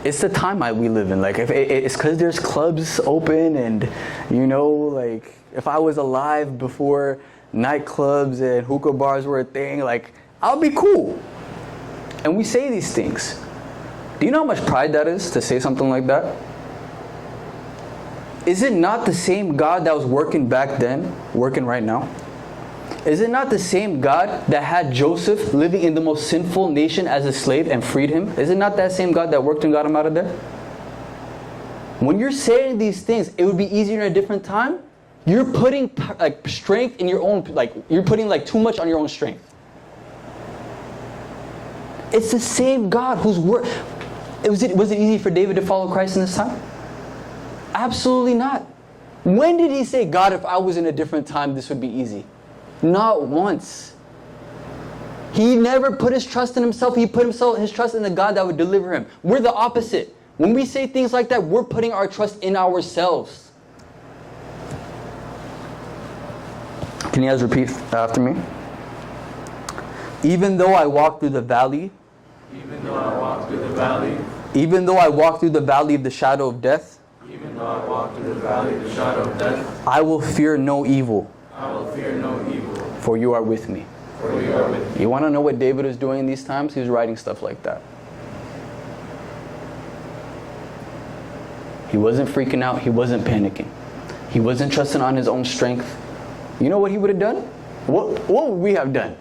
It's the time we live in. Like if it's because there's clubs open, and you know, like if I was alive before nightclubs and hookah bars were a thing, like I'll be cool. And we say these things. Do you know how much pride that is to say something like that? Is it not the same God that was working back then, working right now? Is it not the same God that had Joseph living in the most sinful nation as a slave and freed him? Is it not that same God that worked and got him out of there? When you're saying these things, it would be easier in a different time. You're putting like strength in your own, like you're putting like too much on your own strength. It's the same God whose word. Was it easy for David to follow Christ in this time? Absolutely not. When did he say, God, if I was in a different time, this would be easy? Not once. He never put his trust in himself. He put his trust in the God that would deliver him. We're the opposite. When we say things like that, we're putting our trust in ourselves. Can you guys repeat after me? Even though I walk through the valley. Even though I walk through the valley. Even though I walk through the valley of the shadow of death. Even though I walk through the valley of the shadow of death. I will fear no evil. I will fear no evil. For you are with me. For you are with me. You want to know what David was doing in these times? He was writing stuff like that. He wasn't freaking out. He wasn't panicking. He wasn't trusting on his own strength. You know what he would have done? What would we have done?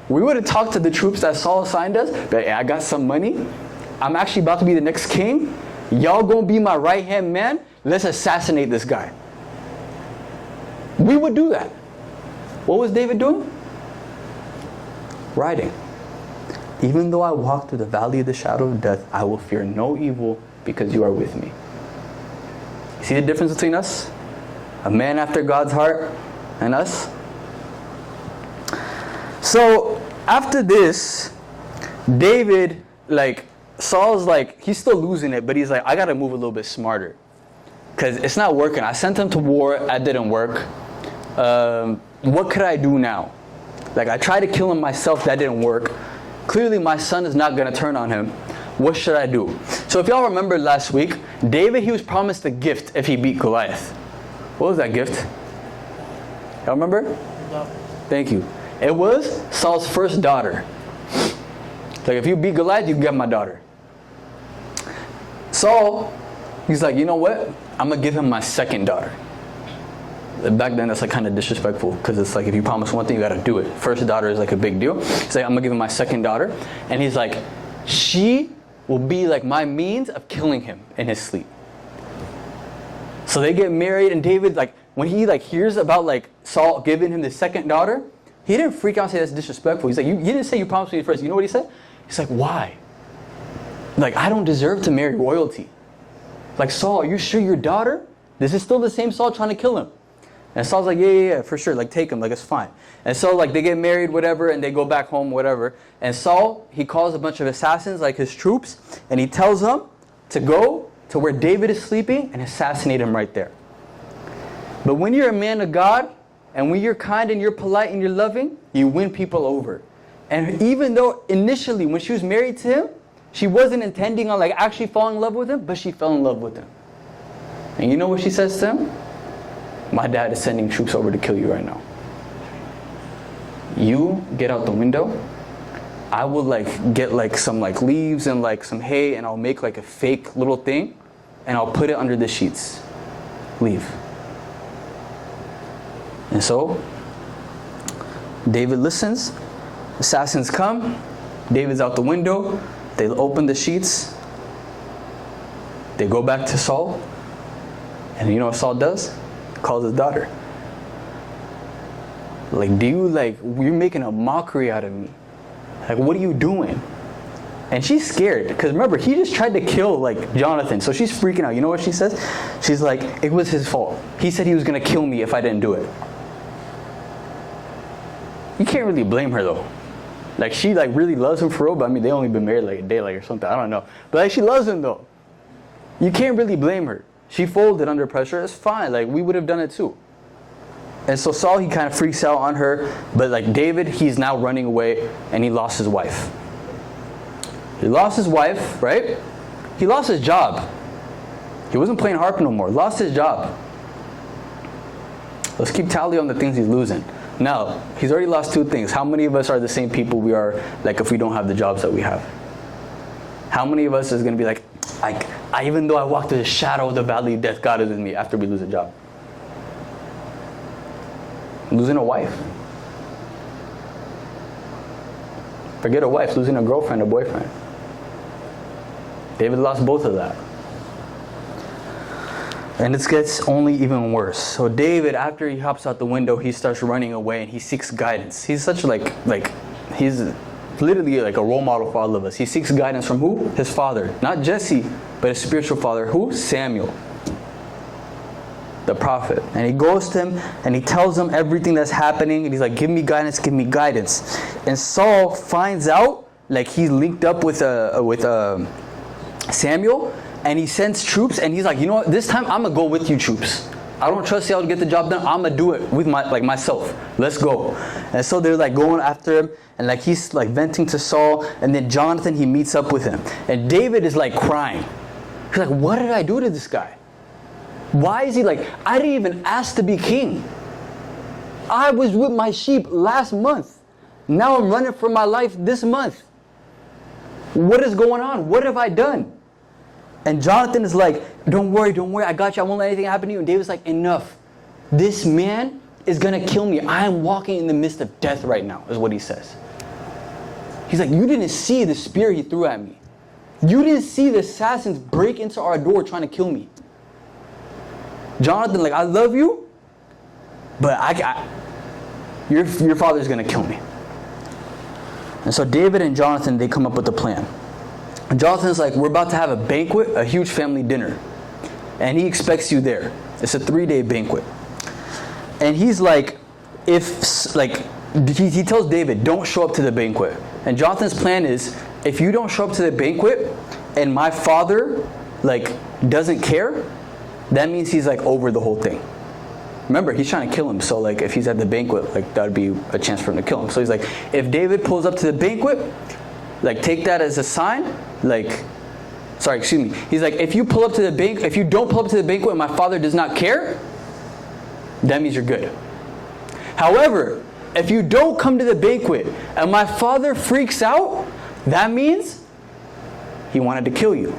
We would have talked to the troops that Saul assigned us. But hey, I got some money. I'm actually about to be the next king. Y'all gonna be my right-hand man. Let's assassinate this guy. We would do that. What was David doing? Writing. Even though I walk through the valley of the shadow of death, I will fear no evil because you are with me. See the difference between us? A man after God's heart and us? So after this, David, Saul's he's still losing it, but he's like, I gotta move a little bit smarter. Because it's not working. I sent him to war, that didn't work. What could I do now? I tried to kill him myself, that didn't work. Clearly my son is not gonna turn on him. What should I do? So if y'all remember last week, David, he was promised a gift if he beat Goliath. What was that gift? Y'all remember? No. Thank you. It was Saul's first daughter. If you beat Goliath, you can get my daughter. Saul, he's like, you know what? I'm going to give him my second daughter. Back then, that's kind of disrespectful, because it's if you promise one thing, you got to do it. First daughter is a big deal. He's like, I'm going to give him my second daughter. And he's like, she will be my means of killing him in his sleep. So they get married, and David, when he hears about Saul giving him the second daughter, he didn't freak out and say that's disrespectful. He's like, you didn't say you promised me first. You know what he said? He's like, why? I don't deserve to marry royalty. Saul, are you sure your daughter? This is still the same Saul trying to kill him. And Saul's like, yeah, for sure. Take him. It's fine. And so they get married, whatever, and they go back home, whatever. And Saul, he calls a bunch of assassins, his troops, and he tells them to go to where David is sleeping and assassinate him right there. But when you're a man of God, and when you're kind and you're polite and you're loving, you win people over. And even though initially when she was married to him, she wasn't intending on actually falling in love with him, but she fell in love with him. And you know what she says to him? My dad is sending troops over to kill you right now. You get out the window. I will get some leaves and some hay, and I'll make a fake little thing, and I'll put it under the sheets. Leave. And so David listens. Assassins come. David's out the window. They open the sheets. They go back to Saul. And you know what Saul does? Calls his daughter. You're making a mockery out of me. What are you doing? And she's scared, because remember, he just tried to kill Jonathan. So she's freaking out. You know what she says? She's like, it was his fault. He said he was going to kill me if I didn't do it. You can't really blame her though. Like she like really loves him for real, but I mean they only been married like a day like or something. I don't know. But like she loves him though. You can't really blame her. She folded under pressure. It's fine. Like we would have done it too. And so Saul, he kind of freaks out on her. But like David, he's now running away and he lost his wife. He lost his wife, right? He lost his job. He wasn't playing harp no more. Lost his job. Let's keep tally on the things he's losing. Now, he's already lost 2 things. How many of us are the same people we are like if we don't have the jobs that we have? How many of us is going to be like, even though I walk through the shadow of the valley of death, God is with me after we lose a job? Losing a wife. Forget a wife, losing a girlfriend, a boyfriend. David lost both of that. And it gets only even worse. So David, after he hops out the window, he starts running away and he seeks guidance. He's such he's literally like a role model for all of us. He seeks guidance from who? His father. Not Jesse, but his spiritual father. Who? Samuel, the prophet. And he goes to him and he tells him everything that's happening. And he's like, give me guidance, give me guidance. And Saul finds out, like he's linked up with Samuel. And he sends troops, and he's like, you know what? This time I'm gonna go with you, troops. I don't trust y'all to get the job done. I'm gonna do it with myself. Let's go. And so they're like going after him, and like he's like venting to Saul, and then Jonathan, he meets up with him, and David is like crying. He's like, what did I do to this guy? Why is he like? I didn't even ask to be king. I was with my sheep last month. Now I'm running for my life this month. What is going on? What have I done? And Jonathan is like, don't worry, I got you. I won't let anything happen to you. And David's like, enough. This man is going to kill me. I am walking in the midst of death right now, is what he says. He's like, you didn't see the spear he threw at me. You didn't see the assassins break into our door trying to kill me. Jonathan, like, I love you, but your father's going to kill me. And so David and Jonathan, they come up with a plan. And Jonathan's like, we're about to have a banquet, a huge family dinner. And he expects you there. It's a 3-day banquet. And he's like, he tells David, don't show up to the banquet. And Jonathan's plan is, if you don't show up to the banquet and my father doesn't care, that means he's over the whole thing. Remember, he's trying to kill him. So if he's at the banquet, that would be a chance for him to kill him. So he's like, if David pulls up to the banquet, take that as a sign. He's like, if you don't pull up to the banquet and my father does not care, that means you're good. However, if you don't come to the banquet and my father freaks out, that means he wanted to kill you.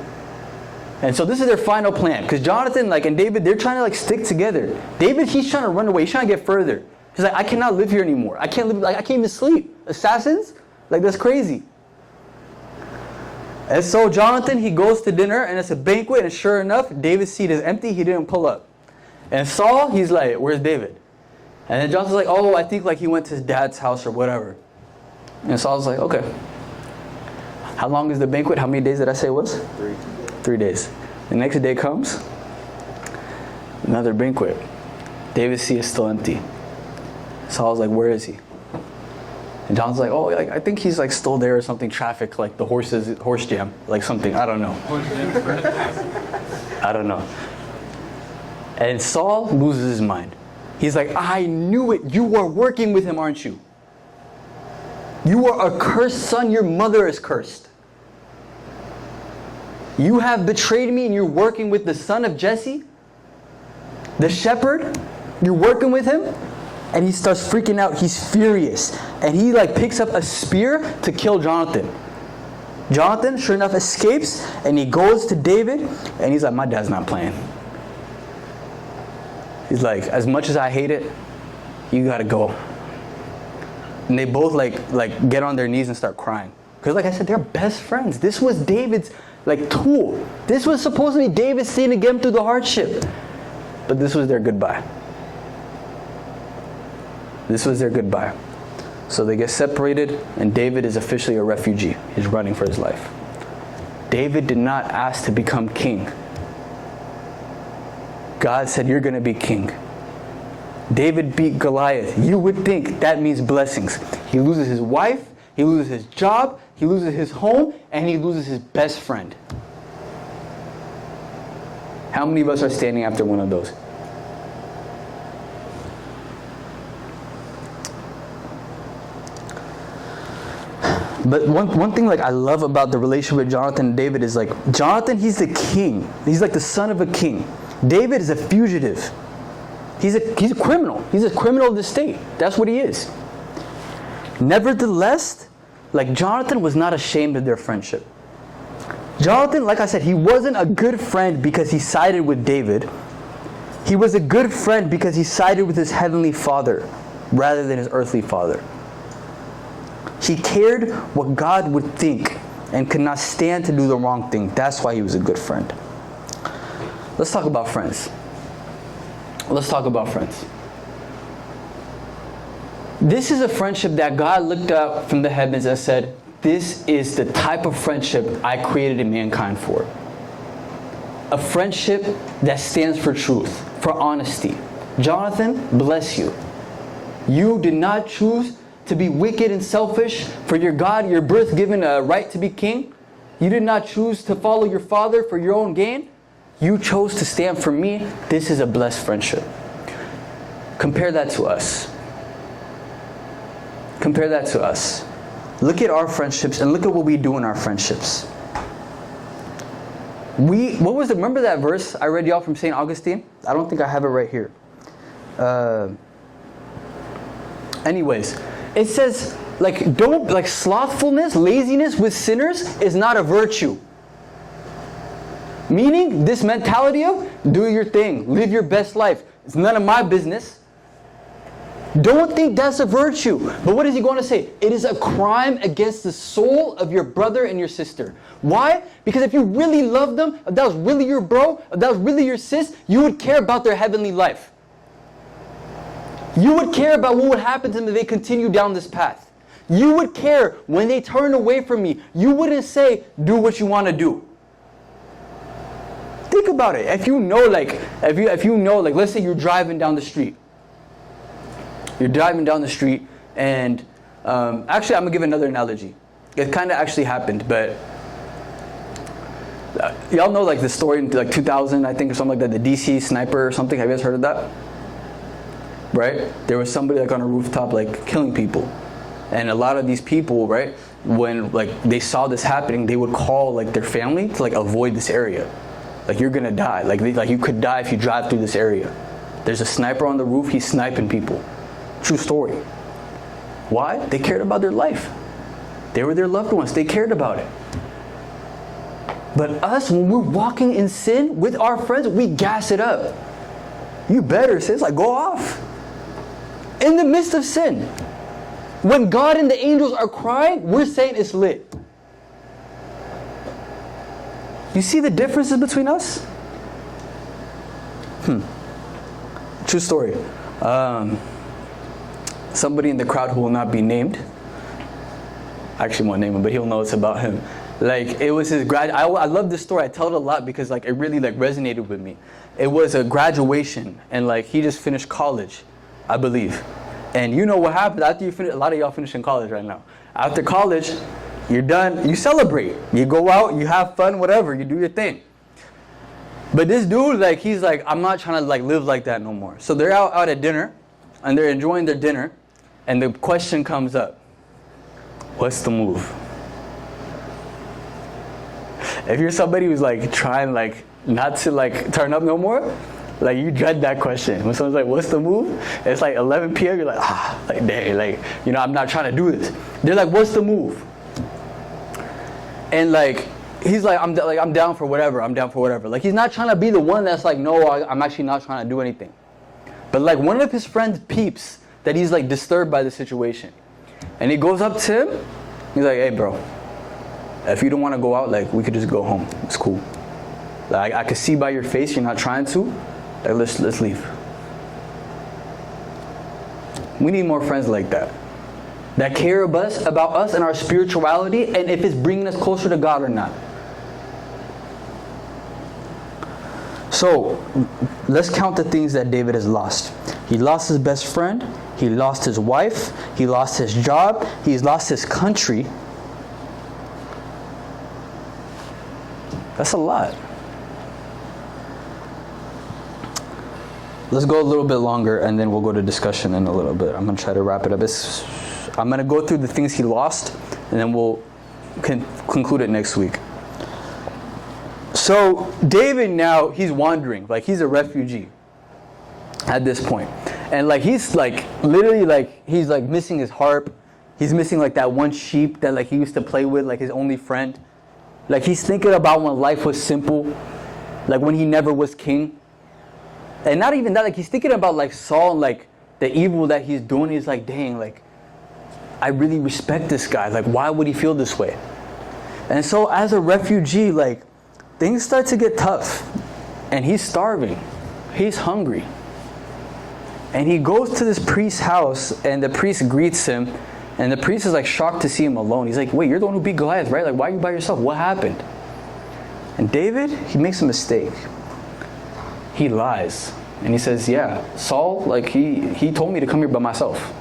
And so this is their final plan. Because Jonathan and David, they're trying to stick together. David, he's trying to run away. He's trying to get further. He's like, I cannot live here anymore. I can't live. I can't even sleep. Assassins? That's crazy. And so Jonathan, he goes to dinner, and it's a banquet, and sure enough, David's seat is empty. He didn't pull up. And Saul, he's like, where's David? And then Jonathan's like, oh, I think he went to his dad's house or whatever. And Saul's like, okay. How long is the banquet? How many days did I say it was? 3 days. The next day comes, another banquet. David's seat is still empty. Saul's like, where is he? And John's like, oh, I think he's still there or something. Traffic, the horse jam, something. I don't know. I don't know. And Saul loses his mind. He's like, I knew it. You are working with him, aren't you? You are a cursed son. Your mother is cursed. You have betrayed me and you're working with the son of Jesse, the shepherd. You're working with him. And he starts freaking out. He's furious. And he picks up a spear to kill Jonathan. Jonathan, sure enough, escapes. And he goes to David. And he's like, my dad's not playing. He's like, as much as I hate it, you gotta go. And they both get on their knees and start crying. Because I said, they're best friends. This was David's tool. This was supposed to be David's thing to get him through the hardship. But this was their goodbye. This was their goodbye. So they get separated, and David is officially a refugee. He's running for his life. David did not ask to become king. God said, you're going to be king. David beat Goliath. You would think that means blessings. He loses his wife, he loses his job, he loses his home, and he loses his best friend. How many of us are standing after one of those? But one thing like I love about the relationship with Jonathan and David is like Jonathan, he's the king. He's like the son of a king. David is a fugitive. He's a criminal. He's a criminal of the state. That's what he is. Nevertheless, like Jonathan was not ashamed of their friendship. Jonathan, like I said, he wasn't a good friend because he sided with David. He was a good friend because he sided with his heavenly father rather than his earthly father. He cared what God would think and could not stand to do the wrong thing. That's why he was a good friend. Let's talk about friends. Let's talk about friends. This is a friendship that God looked up from the heavens and said, this is the type of friendship I created mankind for. A friendship that stands for truth, for honesty. Jonathan, bless you. You did not choose to be wicked and selfish for your God, your birth given a right to be king. You did not choose to follow your father for your own gain. You chose to stand for me. This is a blessed friendship. Compare that to us. Compare that to us. Look at our friendships and look at what we do in our friendships. Remember that verse I read y'all from St. Augustine? I don't think I have it right here. Anyways, it says, slothfulness, laziness with sinners is not a virtue. Meaning, this mentality of, do your thing, live your best life. It's none of my business. Don't think that's a virtue. But what is he going to say? It is a crime against the soul of your brother and your sister. Why? Because if you really love them, if that was really your bro, if that was really your sis, you would care about their heavenly life. You would care about what would happen to them if they continue down this path. You would care when they turn away from me. You wouldn't say, do what you want to do. Think about it. If you know, let's say you're driving down the street. You're driving down the street and, actually I'm going to give another analogy. It kind of actually happened, but y'all know like the story in like 2000, I think, or something like that, the DC sniper or something. Have you guys heard of that? Right? There was somebody like on a rooftop like killing people. And a lot of these people, right, when like they saw this happening, they would call like their family to like avoid this area. Like you're gonna die. Like you could die if you drive through this area. There's a sniper on the roof, he's sniping people. True story. Why? They cared about their life. They were their loved ones. They cared about it. But us, when we're walking in sin with our friends, we gas it up. You better, sis, like go off. In the midst of sin. When God and the angels are crying, we're saying it's lit. You see the differences between us? True story. Somebody in the crowd who will not be named. I actually won't name him, but he'll know it's about him. Like it was his I love this story. I tell it a lot because like it really like resonated with me. It was a graduation and like he just finished college, I believe. And you know what happens after you finish? A lot of y'all finish in college right now. After college, you're done. You celebrate. You go out. You have fun. Whatever. You do your thing. But this dude, like, he's like, I'm not trying to like live like that no more. So they're out at dinner, and they're enjoying their dinner, and the question comes up: what's the move? If you're somebody who's like trying like not to like turn up no more, like you dread that question. When someone's like, what's the move? It's like 11 p.m. You're like, like dang, like, you know, I'm not trying to do this. They're like, what's the move? And like, he's like, I'm down for whatever. I'm down for whatever. Like, he's not trying to be the one that's like, no, I'm actually not trying to do anything. But like, one of his friends peeps that he's like disturbed by the situation. And he goes up to him. He's like, hey, bro, if you don't want to go out, like, we could just go home. It's cool. Like, I could see by your face you're not trying to. Like, let's leave. We need more friends like that. That care about us and our spirituality and if it's bringing us closer to God or not. So, let's count the things that David has lost. He lost his best friend. He lost his wife. He lost his job. He's lost his country. That's a lot. Let's go a little bit longer and then we'll go to discussion in a little bit. I'm going to try to wrap it up. I'm going to go through the things he lost and then we'll conclude it next week. So David now, he's wandering. Like, he's a refugee at this point. And like, he's like, literally like, he's like missing his harp. He's missing like that one sheep that like he used to play with, like his only friend. Like, he's thinking about when life was simple, like when he never was king. And not even that, like he's thinking about like Saul and like the evil that he's doing. He's like, dang, like I really respect this guy. Like, why would he feel this way? And so as a refugee, like things start to get tough. And he's starving. He's hungry. And he goes to this priest's house and the priest greets him. And the priest is like shocked to see him alone. He's like, wait, you're the one who beat Goliath, right? Like, why are you by yourself? What happened? And David, he makes a mistake. He lies. And he says, yeah, Saul, like he told me to come here by myself.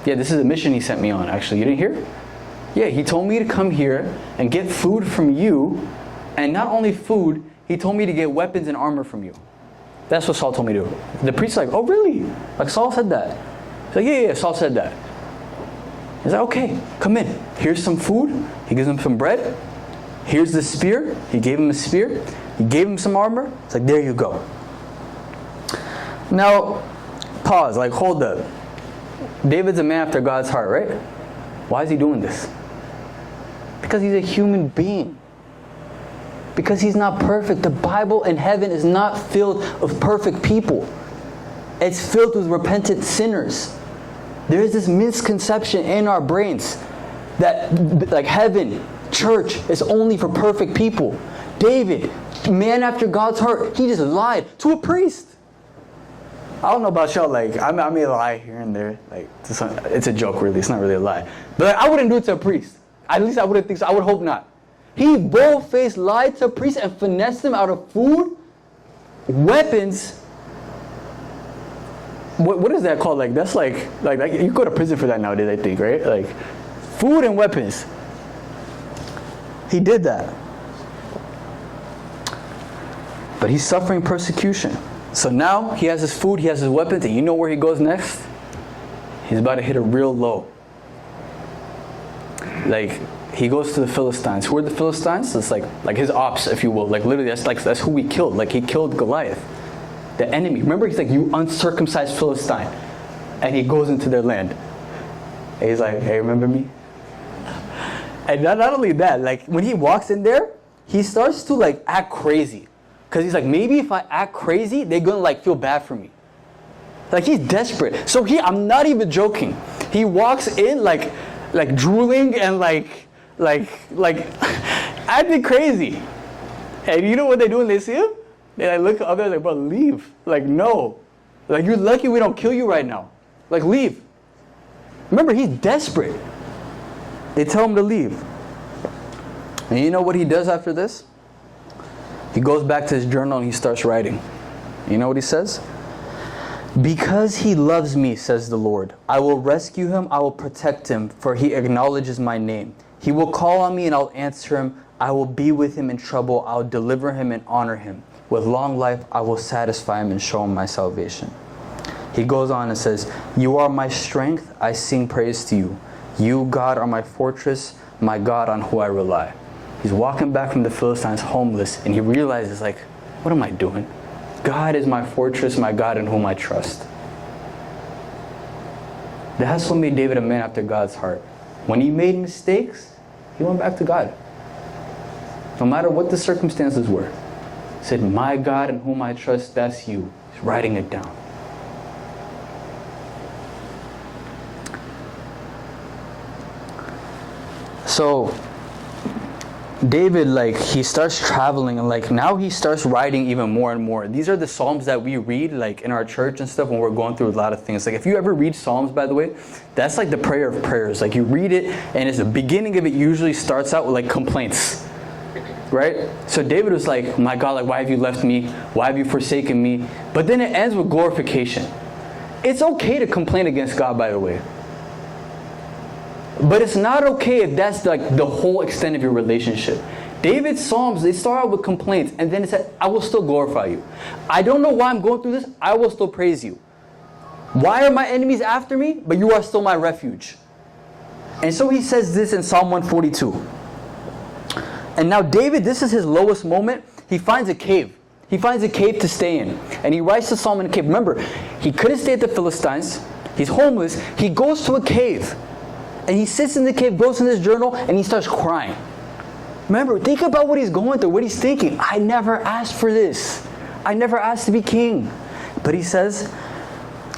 Yeah, this is a mission he sent me on, actually. You didn't hear? Yeah, he told me to come here and get food from you. And not only food, he told me to get weapons and armor from you. That's what Saul told me to do. The priest's like, oh, really? Like, Saul said that. He's like, yeah, Saul said that. He's like, okay, come in. Here's some food. He gives him some bread. Here's the spear. He gave him a spear. He gave him some armor. It's like, there you go. Now, pause. Like, hold up. David's a man after God's heart, right? Why is he doing this? Because he's a human being. Because he's not perfect. The Bible in heaven is not filled with perfect people. It's filled with repentant sinners. There is this misconception in our brains that like heaven, church, is only for perfect people. David, man after God's heart, he just lied to a priest. I don't know about y'all, like, I may lie here and there. Like, it's a joke, really. It's not really a lie. But like, I wouldn't do it to a priest. At least I wouldn't think so. I would hope not. He bold-faced lied to a priest and finessed him out of food, weapons. What is that called? Like, that's like you go to prison for that nowadays, I think, right? Like, food and weapons. He did that. But he's suffering persecution. So now he has his food, he has his weapons, and you know where he goes next? He's about to hit a real low. Like, he goes to the Philistines. Who are the Philistines? It's like his ops, if you will. Like, literally, that's who he killed. Like, he killed Goliath, the enemy. Remember, he's like, you uncircumcised Philistine. And he goes into their land. And he's like, hey, remember me? And not only that, like, when he walks in there, he starts to like act crazy. Because he's like, maybe if I act crazy, they're going to like feel bad for me. Like, he's desperate. So I'm not even joking. He walks in like drooling and like acting crazy. And you know what they do when they see him? They like look up there like, bro, leave. Like, no. Like, you're lucky we don't kill you right now. Like, leave. Remember, he's desperate. They tell him to leave. And you know what he does after this? He goes back to his journal and he starts writing. You know what he says? Because he loves me, says the Lord, I will rescue him, I will protect him, for he acknowledges my name. He will call on me and I'll answer him. I will be with him in trouble. I'll deliver him and honor him. With long life, I will satisfy him and show him my salvation. He goes on and says, you are my strength, I sing praise to you. You, God, are my fortress, my God on who I rely. He's walking back from the Philistines homeless, and he realizes, like, what am I doing? God is my fortress, my God in whom I trust. That's what made David a man after God's heart. When he made mistakes, he went back to God. No matter what the circumstances were. He said, my God in whom I trust, that's you. He's writing it down. So David, like, he starts traveling, and like now he starts writing even more and more. These are the Psalms that we read like in our church and stuff when we're going through a lot of things. Like, if you ever read Psalms, by the way, that's like the prayer of prayers. Like, you read it and it's the beginning of it usually starts out with like complaints, right? So David was like, my God, like, why have you left me? Why have you forsaken me? But then it ends with glorification. It's okay to complain against God, by the way. But it's not okay if that's like the whole extent of your relationship. David's Psalms, they start out with complaints, and then it said, I will still glorify you. I don't know why I'm going through this. I will still praise you. Why are my enemies after me? But you are still my refuge. And so he says this in Psalm 142. And now David, this is his lowest moment. He finds a cave. He finds a cave to stay in. And he writes the psalm in a cave. Remember, he couldn't stay at the Philistines. He's homeless. He goes to a cave. And he sits in the cave, goes in his journal, and he starts crying. Remember, think about what he's going through, what he's thinking. I never asked for this. I never asked to be king. But he says,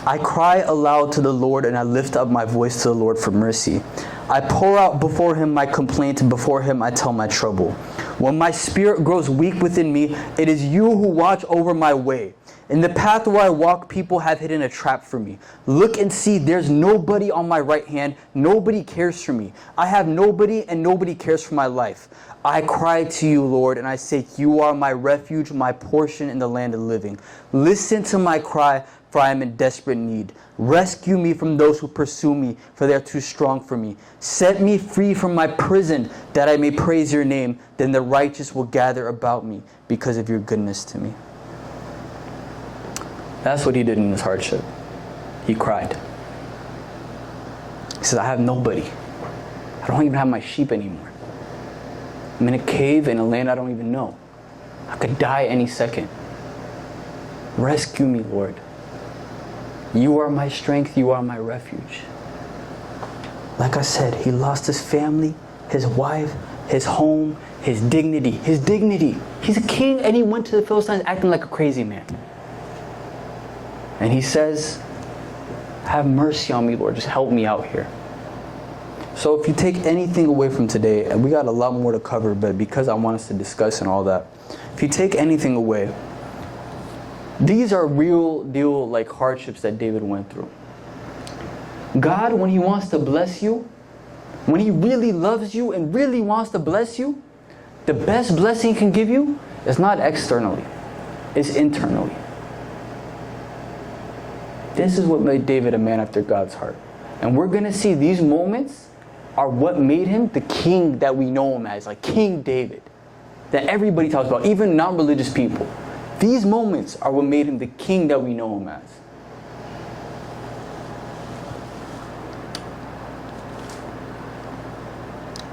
I cry aloud to the Lord, and I lift up my voice to the Lord for mercy. I pour out before him my complaint, and before him I tell my trouble. When my spirit grows weak within me, it is you who watch over my way. In the path where I walk, people have hidden a trap for me. Look and see, there's nobody on my right hand. Nobody cares for me. I have nobody, and nobody cares for my life. I cry to you, Lord, and I say, you are my refuge, my portion in the land of the living. Listen to my cry, for I am in desperate need. Rescue me from those who pursue me, for they are too strong for me. Set me free from my prison, that I may praise your name. Then the righteous will gather about me because of your goodness to me. That's what he did in his hardship. He cried. He says, I have nobody. I don't even have my sheep anymore. I'm in a cave in a land I don't even know. I could die any second. Rescue me, Lord. You are my strength. You are my refuge. Like I said, he lost his family, his wife, his home, his dignity. His dignity. He's a king, and he went to the Philistines acting like a crazy man. And he says, have mercy on me, Lord. Just help me out here. So if you take anything away from today, and we got a lot more to cover, but because I want us to discuss and all that, if you take anything away, these are real deal like hardships that David went through. God, when he wants to bless you, when he really loves you and really wants to bless you, the best blessing he can give you is not externally, it's internally. This is what made David a man after God's heart. And we're going to see these moments are what made him the king that we know him as, like King David, that everybody talks about, even non-religious people. These moments are what made him the king that we know him as.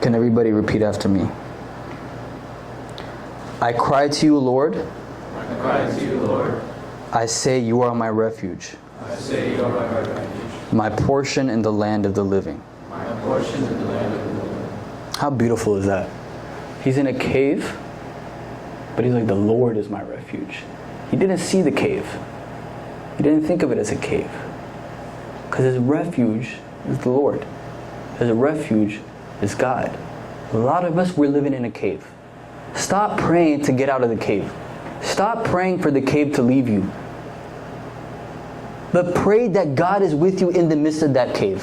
Can everybody repeat after me? I cry to you, Lord. I cry to you, Lord. I say you are my refuge. I say you are my refuge. My portion in the land of the living. My portion in the land of the living. How beautiful is that? He's in a cave, but he's like, the Lord is my refuge. He didn't see the cave. He didn't think of it as a cave. Because his refuge is the Lord. His refuge is God. A lot of us, we're living in a cave. Stop praying to get out of the cave. Stop praying for the cave to leave you. But pray that God is with you in the midst of that cave.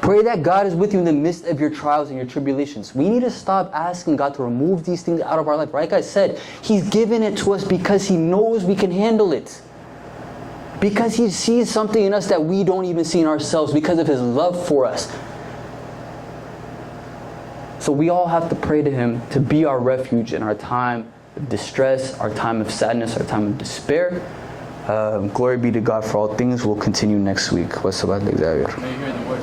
Pray that God is with you in the midst of your trials and your tribulations. We need to stop asking God to remove these things out of our life. Like I said, He's given it to us because He knows we can handle it. Because He sees something in us that we don't even see in ourselves because of His love for us. So we all have to pray to Him to be our refuge in our time of distress, our time of sadness, our time of despair. Glory be to God for all things. We'll continue next week. What's about Xavier?